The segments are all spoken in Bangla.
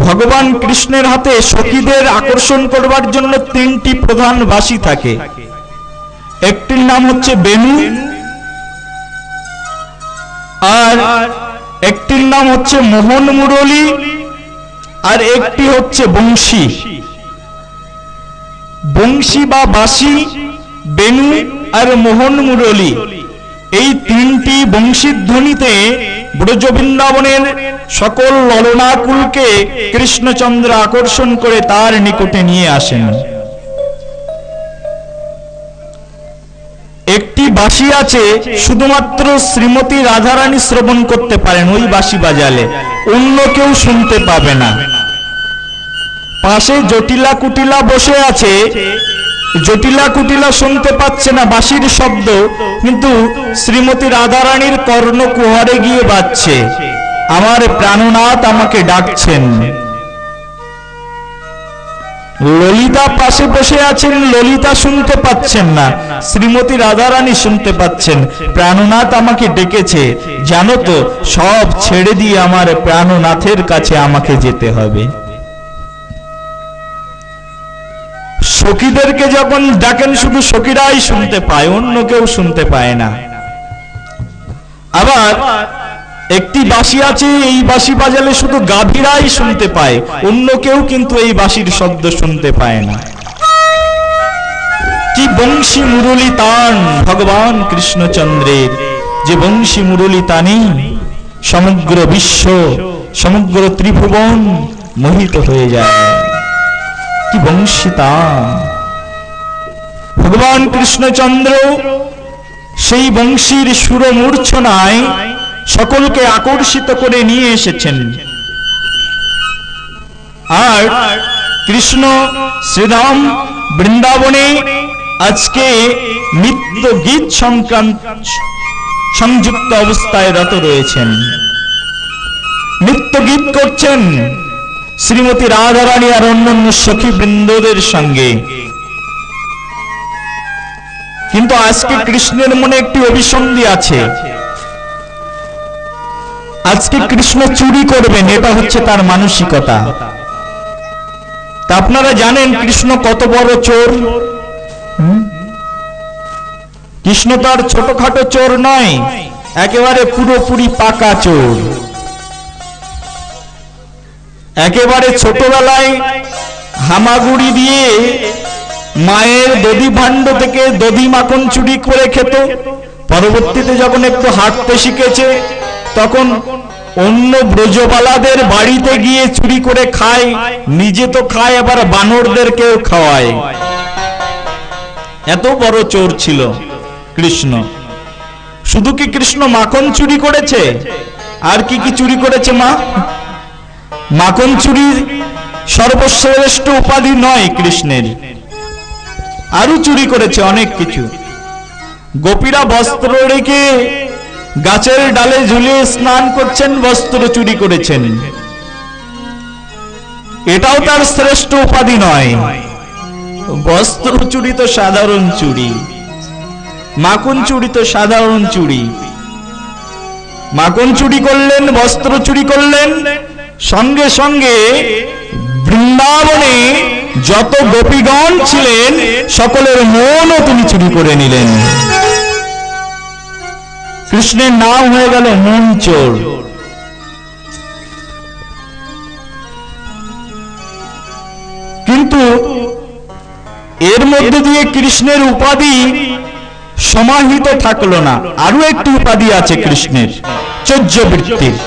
ভগবান কৃষ্ণের হাতে সখীদের আকর্ষণ করবার জন্য তিনটি প্রধান বাঁশি থাকে। একটির নাম হচ্ছে বেণু, আর একটির নাম হচ্ছে মোহন মুরলী, আর একটি হচ্ছে বংশী। বংশী বা বাঁশি, বেণু আর মোহন মুরলী, এই তিনটি বংশীর ধ্বনিতে ব্রজ বৃন্দাবনের সকল ললনাকুলকে কৃষ্ণচন্দ্র আকর্ষণ করে তার নিকটে নিয়ে আসেন। একটি বাঁশি আছে শুধুমাত্র শ্রীমতী রাধারানী শ্রবণ করতে পারেন, ওই বাঁশি বাজালে অন্য কেউ শুনতে পাবে না। পাশে জটিলা কুটিলা বসে আছে, জটিলা কুটিলা শুনতে পাচ্ছে না বাঁশির শব্দ, কিন্তু শ্রীমতী রাধারানীর কর্ণকুহরে গিয়ে বাজছে, আমার প্রাণনাথ আমাকে ডাকছেন। ললিতা পাশে বসে আছেন, ললিতা শুনতে পাচ্ছেন না, শ্রীমতী রাধারানী শুনতে পাচ্ছেন, প্রাণনাথ আমাকে ডেকেছে, জানো তো সব ছেড়ে দিয়ে আমার প্রাণনাথের কাছে আমাকে যেতে হবে। সখীদেরকে যখন ডাকেন শুধু সখীরাই শুনতে পায়, অন্য কেউ শুনতে পায় না। আবার একটি বাঁশি আছে, এই বাঁশি বাজালে শুধু গাভীরাই শুনতে পায়, অন্য কেউ কিন্তু এই বাঁশির শব্দ শুনতে পায় না। কি বংশী মুরলী তান ভগবান কৃষ্ণচন্দ্রের, যে বংশী মুরলী তানে সমগ্র বিশ্ব, সমগ্র ত্রিভুবন মোহিত হয়ে যায়। কি বংশী তান! ভগবান কৃষ্ণচন্দ্র সেই বংশীর সুর মূর্ছনায় সকলকে আকর্ষিত করে নিয়ে এসেছেন। আর কৃষ্ণ শ্রীরাম বৃন্দাবনে আজকে নিত্য গীত সংযুক্ত অবস্থায় রত রয়েছেন, নিত্য গীত করছেন শ্রীমতী রাধারানী আর অন্যান্য সখী বৃন্দদের সঙ্গে। কিন্তু আজকে কৃষ্ণের মনে একটি অভিসন্ধি আছে, আজকে কৃষ্ণ চুরি করবেন, এটা হচ্ছে তার মানসিকতা। তা আপনারা জানেন কৃষ্ণ কত বড় চোর। কৃষ্ণ তো আর ছোটখাটো চোর নয়, একেবারে পুরোপুরি পাকা চোর। একেবারে ছোটবেলায় হামাগুড়ি দিয়ে মায়ের দধি ভাণ্ড থেকে দধি মাখন চুরি করে খেত, পরবর্তীতে যখন একটু হাঁটতে শিখেছে তখন অন্য ব্রজবালাদের বাড়িতে গিয়ে চুরি করে খায়, নিজে তো খায় আবার বানরদেরকেও খাওয়ায়। এত বড় চোর ছিল কৃষ্ণ। শুধু কি কৃষ্ণ মাখন চুরি করেছে? আর কি কি চুরি করেছে মা? মাখন চুরি সর্বশ্রেষ্ঠ উপাধি নয় কৃষ্ণের, আরো চুরি করেছে অনেক কিছু। গোপীরা বস্ত্র রেখে গাছের ডালে ঝুলিয়ে স্নান করছেন, বস্ত্র চুরি করেছেন, এটাও তার শ্রেষ্ঠ উপাধি নয়। বস্ত্র চুরি তো সাধারণ চুরি, মাখন চুরি তো সাধারণ চুরি। মাখন চুরি করলেন, বস্ত্র চুরি করলেন, সঙ্গে সঙ্গে বৃন্দাবনে যত গোপীগণ ছিলেন সকলের মনও তিনি চুরি করে নিলেন। কৃষ্ণের নাম হয়ে গেল মন চোর। কিন্তু এর মধ্যে দিয়ে কৃষ্ণের উপাধি সমাহিত থাকলো না, আরো একটি উপাধি আছে কৃষ্ণের, চৌর্যবৃত্তির।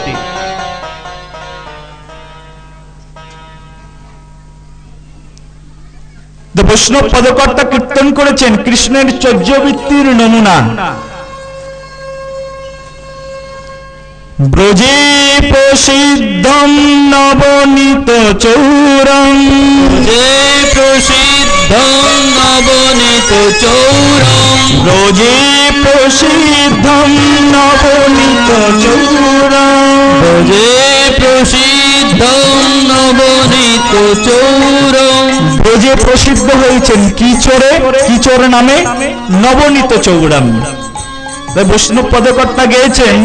বৈষ্ণব পদকর্তা কীর্তন করেছেন কৃষ্ণের চৌর্যবৃত্তির নমুনা। ব্রজে প্রসিদ্ধম নবনীত চৌরম, ব্রজে প্রসিদ্ধম নবনীত চৌরম, ব্রজে প্রসিদ্ধম নবনীত চৌরম, ব্রজে প্রসিদ্ধম নবনীত চৌরম। ব্রজে প্রসিদ্ধ হয়েছেন কি চোরে? কি চোর নামে? নবনীত চৌরম। বৈষ্ণব পদকর্তা গেয়েছেন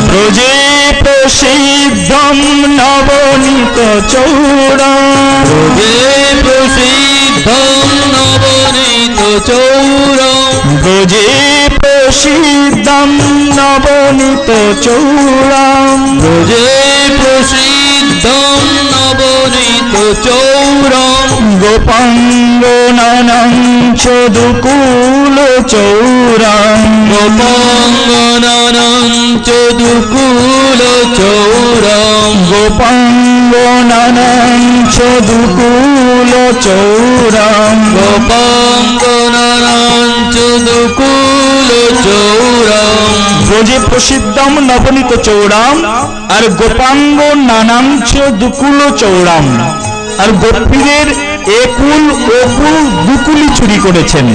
ব্রজে প্রসিদ্ধম নবনীত চৌরম, ব্রজে প্রসিদ্ধম নবনীত চৌরম, ব্রজে প্রসিদ্ধম নবনীত চৌরম, ব্রজে প্রসিদ্ধম নবনীত চৌরম, গোপাঙ্গনানাং চোদুকুল চৌরম, গোপাঙ্গনানাং চোদুকুল চৌরম, গোপাঙ্গনানাং চোদুকুল চৌরম, গোপাঙ্গনানাং চোদুকুল চৌরম, ব্রজে প্রসিদ্ধম নবনীত চৌরাম আর গোপাঙ্গ নানাংশ দুকুল চৌরাম, আর গোপীদের একুল ওকুল দুকুলি চুরি করেছেন।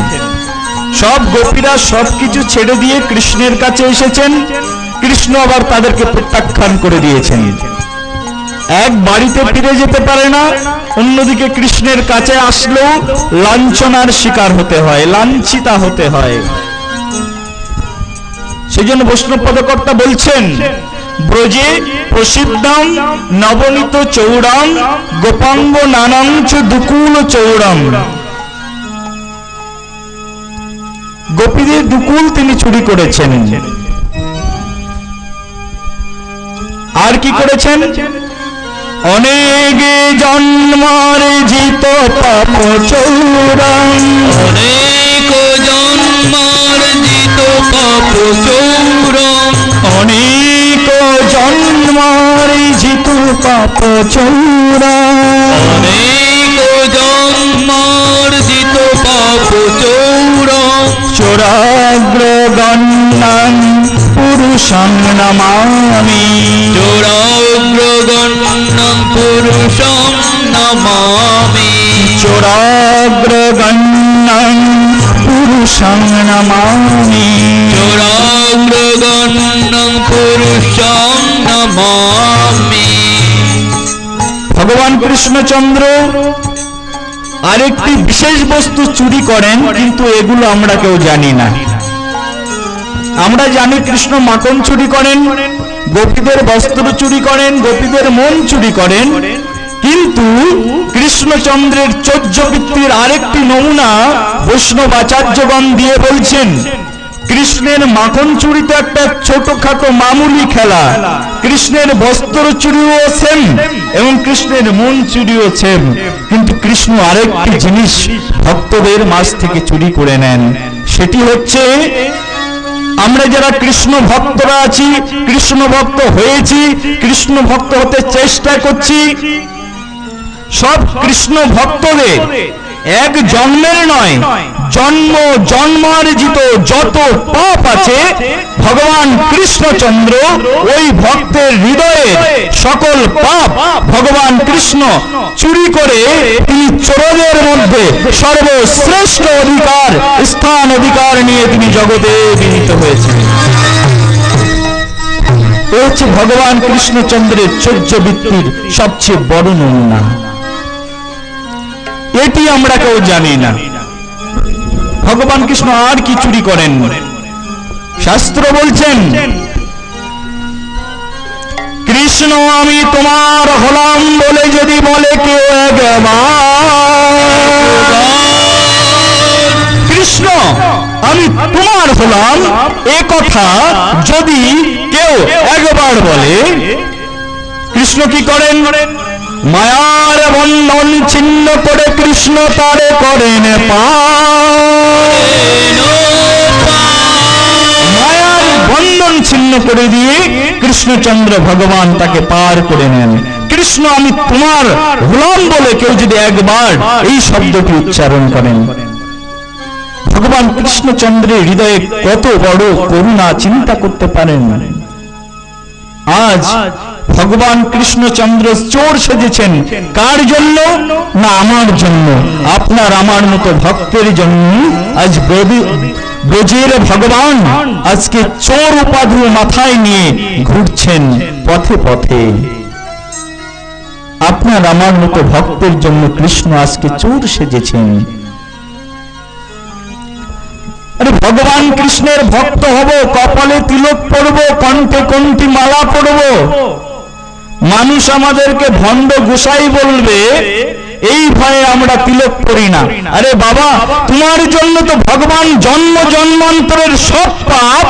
সব গোপীরা সবকিছু ছেড়ে দিয়ে কৃষ্ণের কাছে এসেছেন, কৃষ্ণ আবার তাদেরকে প্রত্যাখ্যান করে দিয়েছেন। এক বাড়িতে ফিরে যেতে পারে না, অন্যদিকে কৃষ্ণের কাছে আসলেও লাঞ্ছনার শিকার হতে হয়, লাঞ্ছিতা হতে হয়। সেই জন্য বৈষ্ণব পদকর্তা বলছেন, ব্রজে প্রসিদ্ধম নবনীত চৌরাম, গোপাঙ্গ নানাংশ দুকুল চৌরাম। গোপীদের দুকুল তিনি চুরি করেছেন। আর কি করেছেন? অনেক জন্মার্জিত পাপ চৌরাম, অনেক জন্মার্জিত পাপ চৌরম, অনেক জন্মার্জিত পাপ চৌরাম, অনেক জন্মার্জিত পাপ চৌরম, চোরাগ্রগণ্যং পুরুষং নমামি, চোরাগ্রগণ্যং পুরুষং নমামি, চোরাগ্রগণ্যং পুরুষং নমামি, চোরাগ্রগণ্যং পুরুষং নমামি। ভগবান কৃষ্ণচন্দ্র আরেকটি বিশেষ বস্তু চুরি করেন, কিন্তু এগুলো আমরা কেউ জানি না। আমরা জানি কৃষ্ণ মাখন চুরি করেন, গোপীদের বস্ত্র চুরি করেন, গোপীদের মন চুরি করেন, কিন্তু কৃষ্ণচন্দ্রের চৌর্যবৃত্তির আরেকটি নমুনা বৈষ্ণব আচার্যগণ দিয়ে বলছেন, কৃষ্ণের মাখন চুরি তো একটা ছোটখাটো মামুলি খেলা, কৃষ্ণের বস্ত্র চুরিও সেম এবং কৃষ্ণের মন চুরিও সেম, কিন্তু কৃষ্ণ আরেকটি জিনিস ভক্তদের মাঝ থেকে চুরি করে নেন। সেটি হচ্ছে, আমরা যারা কৃষ্ণ ভক্তরা আছি, কৃষ্ণ ভক্ত হয়েছি, কৃষ্ণ ভক্ত হতে চেষ্টা করছি, সব কৃষ্ণ ভক্তদের এক জন্মের নয়, জন্ম জন্মার্জিত যত পাপ আছে, ভগবান কৃষ্ণচন্দ্র ওই ভক্তের হৃদয়ে সকল পাপ ভগবান কৃষ্ণ চুরি করে তিনি চোরদের মধ্যে সর্বশ্রেষ্ঠ অধিকার, স্থান অধিকার নিয়ে তিনি জগতে বিনীত হয়েছেন। এ হচ্ছে ভগবান কৃষ্ণচন্দ্রের চৌর্যবৃত্তির সবচেয়ে বড় নমুনা। এটি আমরা কেউ জানি না। ভগবান কৃষ্ণ আর কি চুরি করেন? শাস্ত্র বলছেন, কৃষ্ণ আমি তোমার হলাম বলে যদি বলে কেউ একবার, কৃষ্ণ আমি তোমার হলাম এ কথা যদি কেউ একবার বলে, কৃষ্ণ কি করেন? মায়ার বন্ধন ছিন্ন করে কৃষ্ণ তারে করেন মায়ার বন্ধন ছিন্ন করে দিয়ে কৃষ্ণচন্দ্র ভগবান তাকে পার করে নেন। কৃষ্ণ আমি তোমার হলাম বলে কেউ যদি একবার এই শব্দটি উচ্চারণ করেন, ভগবান কৃষ্ণচন্দ্রের হৃদয়ে কত বড় করুণা চিন্তা করতে পারেন। আজ ভগবান কৃষ্ণচন্দ্র চোর সেজেছেন কার জন্য? না আমার জন্য, আপনার আমার মতো ভক্তের জন্য। আজ ব্রজের ভগবান আজকে চোর উপাধি মাথায় নিয়ে ঘুরছেন পথে পথে। আপনার আমার মতো ভক্তের জন্য কৃষ্ণ আজকে চোর সেজেছেন। আরে ভগবান কৃষ্ণের ভক্ত হব, কপালে তিলক পরব, কণ্ঠে কণ্ঠি মালা পরব, মানুষ আমাদেরকে ভণ্ড গোসাই বলবে, এই ভয়ে আমরা তিলক পরি না। আরে বাবা, তোমার জন্য তো ভগবান জন্ম জন্মান্তরের সব পাপ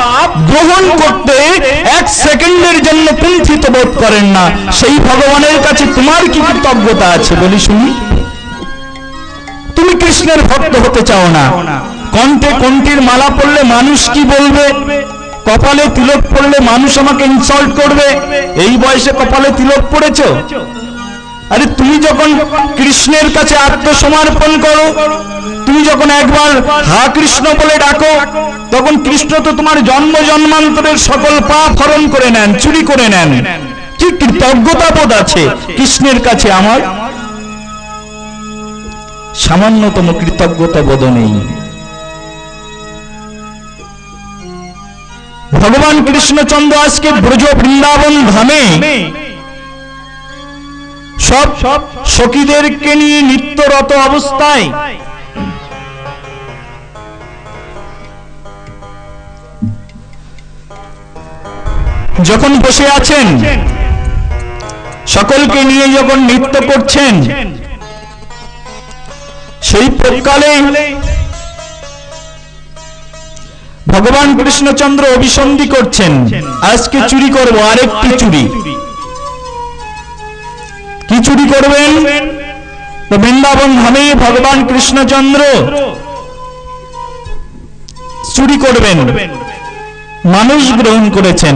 গ্রহণ করতে এক সেকেন্ডের জন্য কুণ্ঠিত বোধ করেন না। সেই ভগবানের কাছে তোমার কি কৃতজ্ঞতা আছে বলি শুনি? তুমি কৃষ্ণের ভক্ত হতে চাও না, কণ্ঠে কণ্ঠির মালা পরলে মানুষ কি বলবে, কপালে তিলক পরলে মানুষ আমাকে ইনসাল্ট করবে, এই বয়সে কপালে তিলক পড়েছো? আরে তুমি যখন কৃষ্ণের কাছে আত্মসমর্পণ করো, তুমি যখন একবার হা কৃষ্ণ বলে ডাকো, তখন কৃষ্ণ তো তোমার জন্ম জন্মান্তরের সকল পাপ হরণ করে নেন, চুরি করে নেন। কি কৃতজ্ঞতা বোধ আছে কৃষ্ণের কাছে আমার? সামান্যতম কৃতজ্ঞতা বোধ নেই। ভগবান কৃষ্ণচন্দ্র আজকে ব্রজ বৃন্দাবন ধামে সব সখীদেরকে নিয়ে নিত্যরত অবস্থায় যখন বসে আছেন, সকলকে নিয়ে যখন নৃত্য করছেন, সেই প্রকালে ভগবান কৃষ্ণচন্দ্র অভিসন্ধি করছেন, আজকে চুরি করব আরেকটি চুরি। কি চুরি করবেন? তো বৃন্দাবন ধামে ভগবান কৃষ্ণচন্দ্র চুরি করবেন, মানুষ গ্রহণ করেছেন।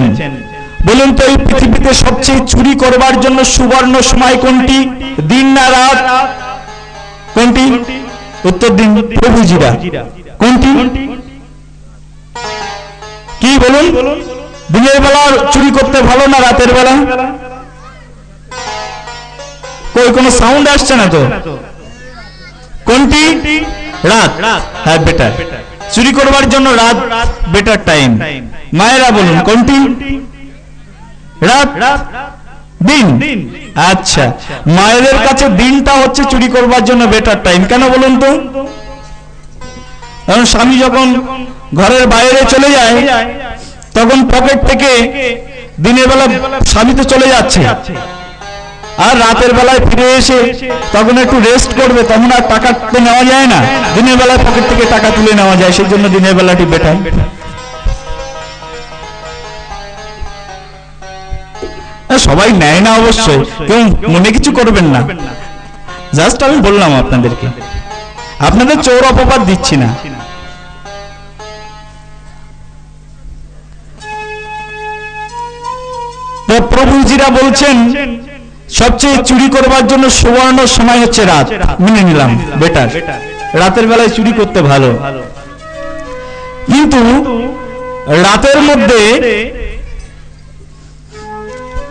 বলুন তো, এই পৃথিবীতে সবচেয়ে চুরি করবার জন্য সুবর্ণ সময় কোনটি? দিন না রাত? কোনটি? উত্তর দিন প্রভুজিরা। কোনটি? কি বলুন? দিনের বেলা চুরি করতে ভালো না রাতের বেলা? কই কোনো সাউন্ড আসছে না তো? কোনটি? রাত। হ্যাঁ বেটার, চুরি করবার জন্য রাত বেটার টাইম। মায়েরা বলুন কোনটি? রাত, দিন। আচ্ছা, মায়েদের কাছে দিনটা হচ্ছে চুরি করবার জন্য বেটার টাইম। কেন বলুন তো? কারণ স্বামী যখন ঘরের বাইরে চলে যায়, তখন পকেট থেকে দিনের বেলা স্বামী তো চলে যাচ্ছে, আর রাতের বেলায় ফিরে এসে তখন একটু রেস্ট করবে, তখন আর টাকা তো নেওয়া যায় না, দিনের বেলায় পকেট থেকে টাকা তুলে নেওয়া যায়, সেই জন্য দিনের বেলাটি বেটার। সবাই নেয় না অবশ্যই, কেউ মনে কিছু করবেন না, জাস্ট আমি বললাম আপনাদেরকে, আপনাদের চোর অপবাদ দিচ্ছি না। প্রভুজিরা বলছেন সবচেয়ে চুরি করবার জন্য সুবর্ণ সময় হচ্ছে রাত। মেনে নিলাম, বেটার, রাতের বেলায় চুরি করতে ভালো। কিন্তু রাতের মধ্যে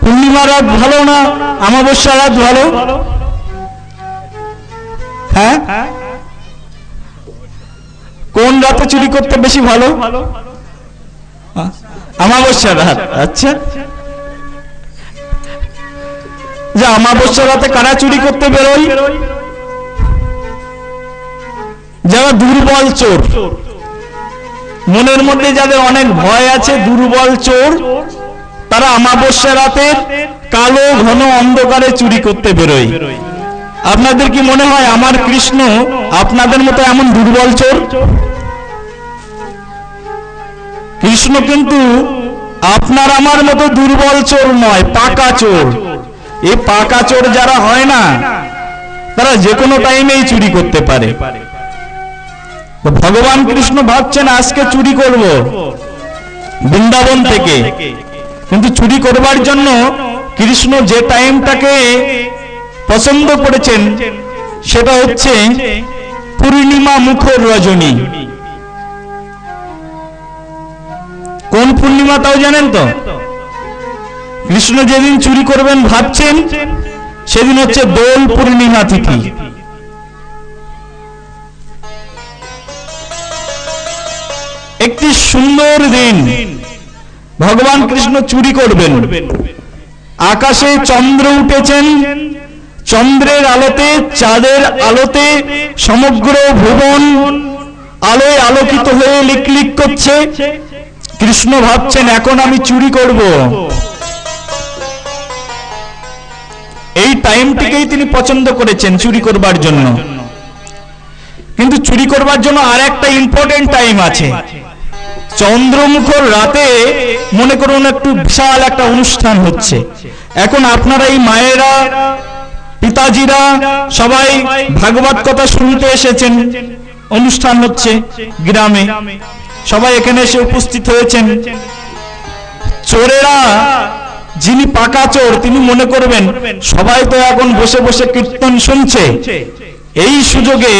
পূর্ণিমা রাত ভালো না অমাবস্যা রাত ভালো? হ্যাঁ, কোন রাতে চুরি করতে বেশি ভালো? অমাবস্যা রাত। আচ্ছা, যে অমাবস্যা রাতে কারা চুরি করতে বেরোয়? যারা দুর্বল চোর, মনের মধ্যে যাদের অনেক ভয় আছে, দুর্বল চোর, তারা অমাবস্যা রাতে কালো ঘন অন্ধকারে চুরি করতে বেরোয়। আপনাদের কি মনে হয় আমার কৃষ্ণ আপনাদের মতো এমন দুর্বল চোর? কৃষ্ণ কিন্তু আপনার আমার মতো দুর্বল চোর নয়, পাকা চোর। এই পাকা চোর যারা হয় না, তারা যে কোনো টাইমেই চুরি করতে পারে। ভগবান কৃষ্ণ ভাবছেন আজকে চুরি করব বৃন্দাবন থেকে, কিন্তু চুরি করবার জন্য কৃষ্ণ যে টাইমটাকে পছন্দ করেছেন সেটা হচ্ছে পূর্ণিমা মুখর রজনী। কোন পূর্ণিমা তাও জানেন তো? কৃষ্ণ যেদিন চুরি করবেন ভাবছেন সেদিন হচ্ছে দোল পূর্ণিমা তিথি। একটি সুন্দর দিন ভগবান কৃষ্ণ চুরি করবেন। আকাশে চন্দ্র উঠেছেন, চন্দ্রের আলোতে, চাঁদের আলোতে সমগ্র ভুবন আলোয় আলোকিত হয়ে লিকলিক করছে। কৃষ্ণ ভাবছেন এখন আমি চুরি করব। এই টাইমটিকেই তিনি পছন্দ করেছেন চুরি করবার জন্য। কিন্তু চুরি করবার জন্য আর একটা ইম্পর্টেন্ট টাইম আছে। চন্দ্রমুখর রাতে মনে করুন একটু বিশাল একটা অনুষ্ঠান হচ্ছে। এখন আপনারা এই মায়েরা, পিতাজিরা সবাই ভাগবত কথা শুনতে এসেছেন। অনুষ্ঠান হচ্ছে গ্রামে, সবাই এখানে এসে উপস্থিত হয়েছেন। চোরেরা, যিনি পাকা চোর, তিনি মনে করবেন সবাই তো এখন বসে বসে কীর্তন শুনছে, এই সুযোগে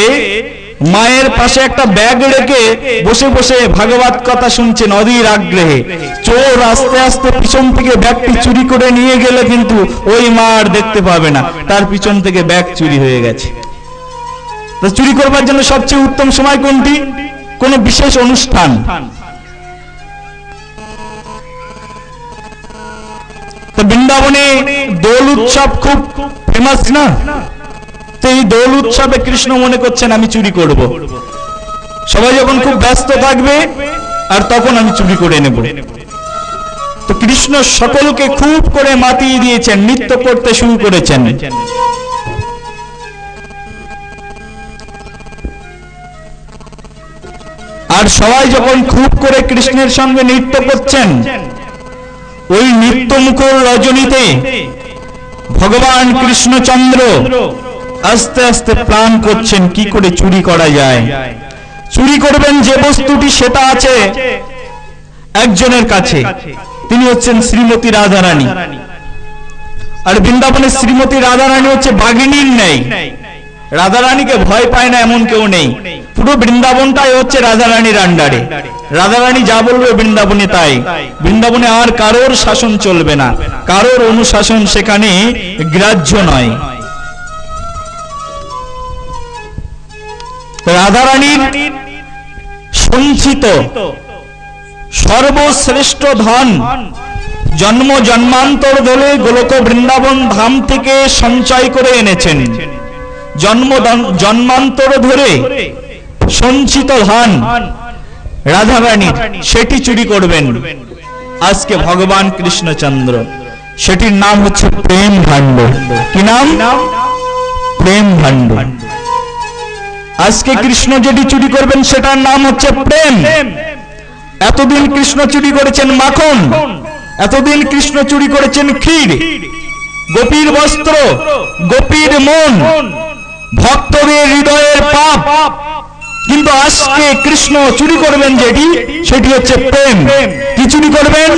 মায়ের পাশে একটা ব্যাগ রেখে বসে বসে ভাগবত কথা শুনছেন অধীর আগ্রহে। চোর আস্তে আস্তে পিছন থেকে ব্যাগটি চুরি করে নিয়ে গেলে কিন্তু ওই মা আর দেখতে পাবে না, তার পিছন থেকে ব্যাগ চুরি হয়ে গেছে। তো চুরি করবার জন্য সবচেয়ে উত্তম সময় কোনটি? কোন বিশেষ অনুষ্ঠান। তো বৃন্দাবনে দোল উৎসব খুব ফেমাস না? তো এই দোল উৎসবে কৃষ্ণ মনে করছেন আমি চুরি করব। সবাই যখন খুব ব্যস্ত থাকবে আর তখন আমি চুরি করে নেব। তো কৃষ্ণ সকলকে খুব করে মাতিয়ে দিয়েছেন, নৃত্য করতে শুরু করেছেন। আর সবাই যখন খুব করে কৃষ্ণের সঙ্গে নৃত্য করছেন, ওই নৃত্যমুখর রজনীতে ভগবান কৃষ্ণচন্দ্র আস্তে আস্তে প্ল্যান করছেন কি করে চুরি করা যায়। চুরি করবেন যে বস্তুটি সেটা আছে একজনের কাছে, তিনি হচ্ছেন শ্রীমতী রাধারানী। আর বৃন্দাবনের শ্রীমতী রাধারানী হচ্ছে বাঘিনীর ন্যায়। রাধারানীকে ভয় পায় না এমন কেউ নেই। পুরো বৃন্দাবনটাই হচ্ছে রাধারানীর আন্ডারে। রাধারানী যা বলবে বৃন্দাবনে তাই। বৃন্দাবনে আর কারোর শাসন চলবে না, কারোর অনুশাসন সেখানে গ্রাহ্য নয়। রাধারানীর সঞ্চিত সর্বশ্রেষ্ঠ ধন জন্ম জন্মান্তর ধরে গোলক বৃন্দাবন ধাম থেকে সঞ্চয় করে এনেছেন। জন্মান্তর ধরে সঞ্চিত ধন রাধারানীর, সেটি চুরি করবেন আজকে ভগবান কৃষ্ণচন্দ্র। সেটির নাম হচ্ছে প্রেম ভাণ্ড। কি নাম? প্রেম ভাণ্ড। আজকে কৃষ্ণ যেটি চুরি করবেন সেটার নাম হচ্ছে প্রেম। এতদিন কৃষ্ণ চুরি করেছেন মাখন, এতদিন কৃষ্ণ চুরি করেছেন ক্ষীর, গোপীর বস্ত্র, গোপীর মন, ভক্তদের হৃদয়ের পাপ। কিন্তু আজকে কৃষ্ণ চুরি করবেন যেটি, সেটি হচ্ছে প্রেম। কি চুরি করবেন?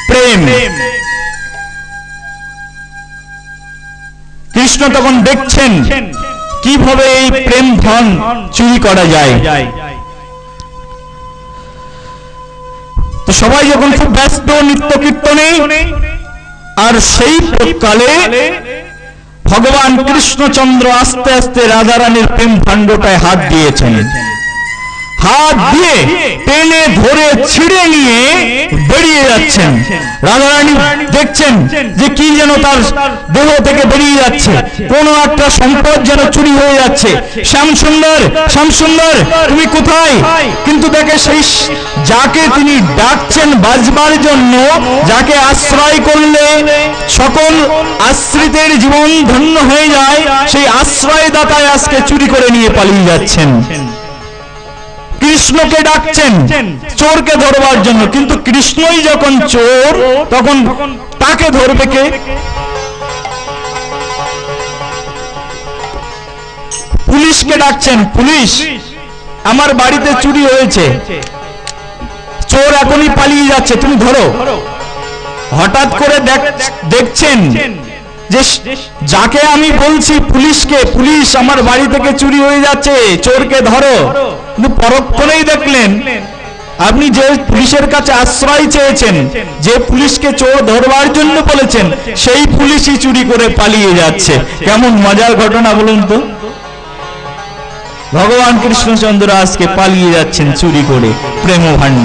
প্রেম। কৃষ্ণ তখন দেখছেন কিভাবে এই প্রেম ধন চুরি করা যায়। তো সবাই যখন খুব ব্যস্ত নিত্য কীর্তনে, আর সেই কালে ভগবান কৃষ্ণচন্দ্র আস্তে আস্তে রাধারানীর প্রেম ভাণ্ডটায় হাত দিয়েছেন। হাত দিয়ে টেনে ধরে ছিঁড়ে নিয়ে বেরিয়ে যাচ্ছেন। রাধারানী দেখছেন যে কি যেন তার দেহ থেকে বেরিয়ে যাচ্ছে, কোন একটা সম্পদ যেন চুরি হয়ে যাচ্ছে। শ্যামসুন্দর, শ্যামসুন্দর তুমি কোথায়? কিন্তু দেখে সেই যাকে তিনি ডাকছেন বাজবার জন্য, যাকে আশ্রয় করলে সকল আশ্রিতের জীবন ধন্য হয়ে যায়, সেই আশ্রয়দাতায় আজকে চুরি করে নিয়ে পালিয়ে যাচ্ছেন। কৃষ্ণকে ডাকছেন চোরকে ধরবার জন্য, কিন্তু কৃষ্ণই যখন চোর তখন তাকে ধরবে কে? পুলিশকে ডাকছেন, পুলিশ আমার বাড়িতে চুরি হয়েছে, চোর এখনই পালিয়ে যাচ্ছে, তুমি ধরো। হঠাৎ করে দেখছেন যে যাকে আমি বলছি পুলিশকে, পুলিশ আমার বাড়ি থেকে চুরি হয়ে যাচ্ছে, চোরকে ধরো, কিন্তু পরক্ষণেই দেখলেন আপনি যে পুলিশের কাছে আশ্রয় চেয়েছেন, যে পুলিশকে চোর ধরবার জন্য বলেছেন, সেই পুলিশই চুরি করে পালিয়ে যাচ্ছে। কেমন মজার ঘটনা বলুন তো। ভগবান কৃষ্ণচন্দ্র আজকে পালিয়ে যাচ্ছেন চুরি করে প্রেম ভাণ্ড।